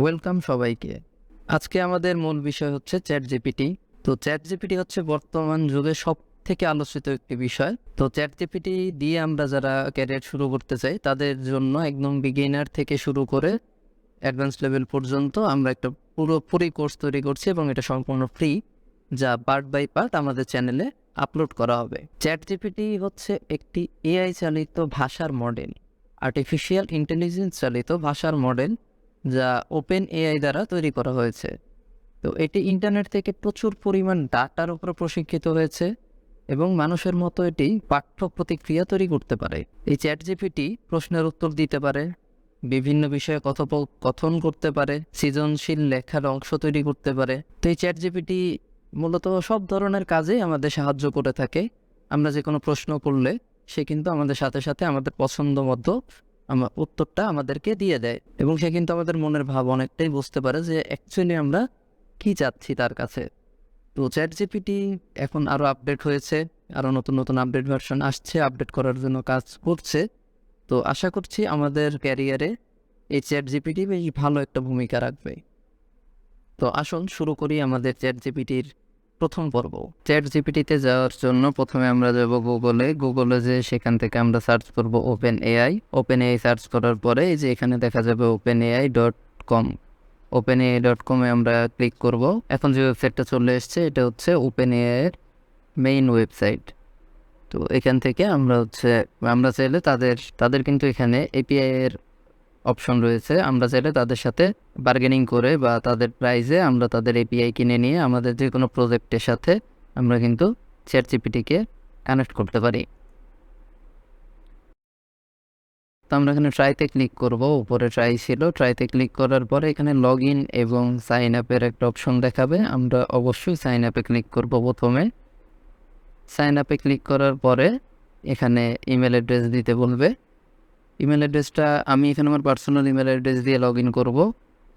Welcome সবাইকে। আজকে আমাদের মূল বিষয় হচ্ছে চ্যাট জিপিটি। তো চ্যাট জিপিটি হচ্ছে বর্তমান যুগে সব থেকে আলোচিত একটি বিষয়। তো চ্যাট জিপিটি দিয়ে আমরা যারা ক্যারিয়ার শুরু করতে চাই তাদের জন্য একদম বিগিনার থেকে শুরু করে অ্যাডভান্স লেভেল পর্যন্ত আমরা একটা পুরোপুরি কোর্স তৈরি করছি এবং এটা সম্পূর্ণ ফ্রি, যা পার্ট বাই পার্ট আমাদের চ্যানেলে আপলোড করা হবে। চ্যাট জিপিটি হচ্ছে একটি এআই চালিত ভাষার মডেল, আর্টিফিশিয়াল ইন্টেলিজেন্স চালিত ভাষার মডেল, যা ওপেন এআই দ্বারা তৈরি করা হয়েছে। তো এটি ইন্টারনেট থেকে প্রচুর পরিমাণ ডাটার উপর প্রশিক্ষিত হয়েছে এবং মানুষের মতো এটি পাঠ্য প্রতিক্রিয়া তৈরি করতে পারে। এই চ্যাট জিপিটি প্রশ্নের উত্তর দিতে পারে, বিভিন্ন বিষয়ে কথোপকথন করতে পারে, সৃজনশীল লেখার অংশ তৈরি করতে পারে। তো এই চ্যাট জিপিটি মূলত সব ধরনের কাজেই আমাদের সাহায্য করে থাকে। আমরা যে কোনো প্রশ্ন করলে সে কিন্তু আমাদের সাথে সাথে আমাদের পছন্দ মতো উত্তরটা আমাদেরকে দিয়ে দেয় এবং সে কিন্তু আমাদের মনের ভাব অনেকটাই বুঝতে পারে যে অ্যাকচুয়ালি আমরা কি চাচ্ছি তার কাছে। তো চ্যাট জিপিটি এখন আরও আপডেট হয়েছে, আরও নতুন নতুন আপডেট ভার্সন আসছে, আপডেট করার জন্য কাজ করছে। তো আশা করছি আমাদের ক্যারিয়ারে এই চ্যাট জিপিটি বেশ ভালো একটা ভূমিকা রাখবে। তো আসুন শুরু করি আমাদের চ্যাট জিপিটির প্রথম পর্ব। চ্যাট জিপিটিতে যাওয়ার জন্য প্রথমে আমরা যাব গুগলে যে সেখান থেকে আমরা সার্চ করব ওপেন এআই সার্চ করার পরে এই যে এখানে দেখা যাবে openai.com। openai.com-এ আমরা ক্লিক করব। এখন যে ওয়েবসাইটটা চলে এসছে এটা হচ্ছে ওপেনএআই এর মেইন ওয়েবসাইট। তো এখান থেকে আমরা চাইলে তাদের কিন্তু এখানে এপিআই এর অপশন রয়েছে। আমরা চাইলে তাদের সাথে বার্গেনিং করে বা তাদের প্রাইসে আমরা তাদের এপিআই কিনে নিয়ে আমাদের যে কোনো প্রজেক্টের সাথে আমরা কিন্তু চ্যাট জিপিটিকে কানেক্ট করতে পারি। তো আমরা এখানে ট্রাইতে ক্লিক করব। উপরে ট্রাই ছিল, ট্রাইতে ক্লিক করার পরে এখানে লগ ইন এবং সাইন আপের একটা অপশন দেখাবে। আমরা অবশ্যই সাইন আপে ক্লিক করব। প্রথমে সাইন আপে ক্লিক করার পরে এখানে ইমেল অ্যাড্রেস দিতে বলবে। ইমেল অ্যাড্রেসটা আমি এখানে আমার পার্সোনাল ইমেল অ্যাড্রেস দিয়ে লগ ইন করবো,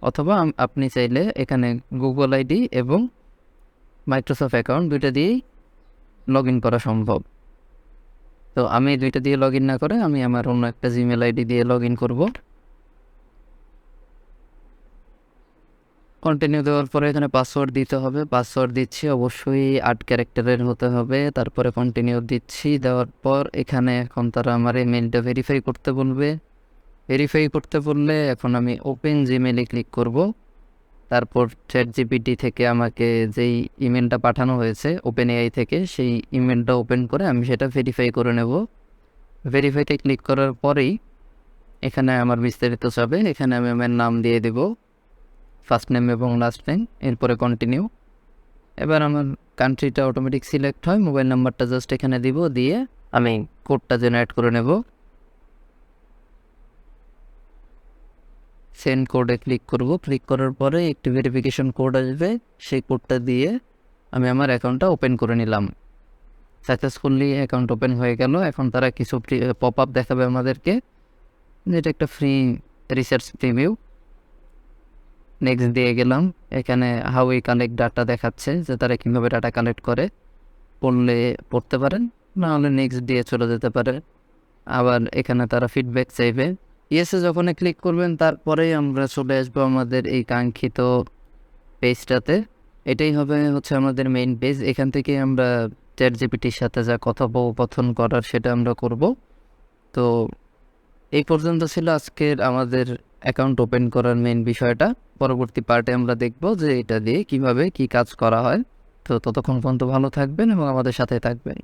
অথবা আপনি চাইলে এখানে গুগল আইডি এবং মাইক্রোসফট অ্যাকাউন্ট দুইটা দিয়েই লগ ইন করা সম্ভব। তো আমি দুইটা দিয়ে লগ ইন না করে আমি আমার অন্য একটা জিমেল আইডি দিয়ে লগ ইন করবো। কন্টিনিউ দেওয়ার পরে এখানে পাসওয়ার্ড দিতে হবে। পাসওয়ার্ড দিচ্ছি, অবশ্যই 8 ক্যারেক্টারের হতে হবে। তারপরে কন্টিনিউ দিচ্ছি। দেওয়ার পর এখানে এখন তারা আমার ইমেলটা ভেরিফাই করতে বলবে। ভেরিফাই করতে বললে এখন আমি ওপেন জিমেলে ক্লিক করব। তারপর চ্যাট জিপিটি থেকে আমাকে যেই ইমেলটা পাঠানো হয়েছে ওপেন এআই থেকে, সেই ইমেলটা ওপেন করে আমি সেটা ভেরিফাই করে নেব। ভেরিফাইতে ক্লিক করার পরেই এখানে আমার বিস্তারিত চাবে। এখানে আমি আমার নাম দিয়ে দেব, ফার্স্ট নেম এবং লাস্ট নেম, এরপরে কন্টিনিউ। এবার আমার কান্ট্রিটা অটোমেটিক সিলেক্ট হয়। মোবাইল নাম্বারটা জাস্ট এখানে দিব, দিয়ে আমি কোডটা জেনারেট করে নেব। সেন্ড কোডে ক্লিক করব। ক্লিক করার পরে একটি ভেরিফিকেশন কোড আসবে, সেই কোডটা দিয়ে আমি আমার অ্যাকাউন্টটা ওপেন করে নিলাম। সাকসেসফুলি অ্যাকাউন্ট ওপেন হয়ে গেল। এখন তারা কিছু পপ আপ দেখাবে আমাদেরকে, যেটা একটা ফ্রি রিসার্চ প্রিভিউ। নেক্সট দিয়ে গেলাম। এখানে হাউ উই কালেক্ট ডাটা দেখাচ্ছে, যে তারা কীভাবে ডাটা কালেক্ট করে। পড়তে পারেন, নাহলে নেক্সট দিয়ে চলে যেতে পারে। আবার এখানে তারা ফিডব্যাক চাইবে। ইয়েসে যখন ক্লিক করবেন তারপরেই আমরা চলে আসবো আমাদের এই কাঙ্ক্ষিত পেজটাতে। এটাই হচ্ছে আমাদের মেইন পেজ। এখান থেকে আমরা চ্যাট জিপিটির সাথে যা কথোপকথন করার সেটা আমরা করব। তো এই পর্যন্ত ছিল আজকের আমাদের অ্যাকাউন্ট ওপেন করার মেইন বিষয়টা। পরবর্তী পার্টে আমরা দেখব যে এটা দিয়ে কিভাবে কি কাজ করা হয়। তো ততক্ষণ পর্যন্ত ভালো থাকবেন এবং আমাদের সাথে থাকবেন।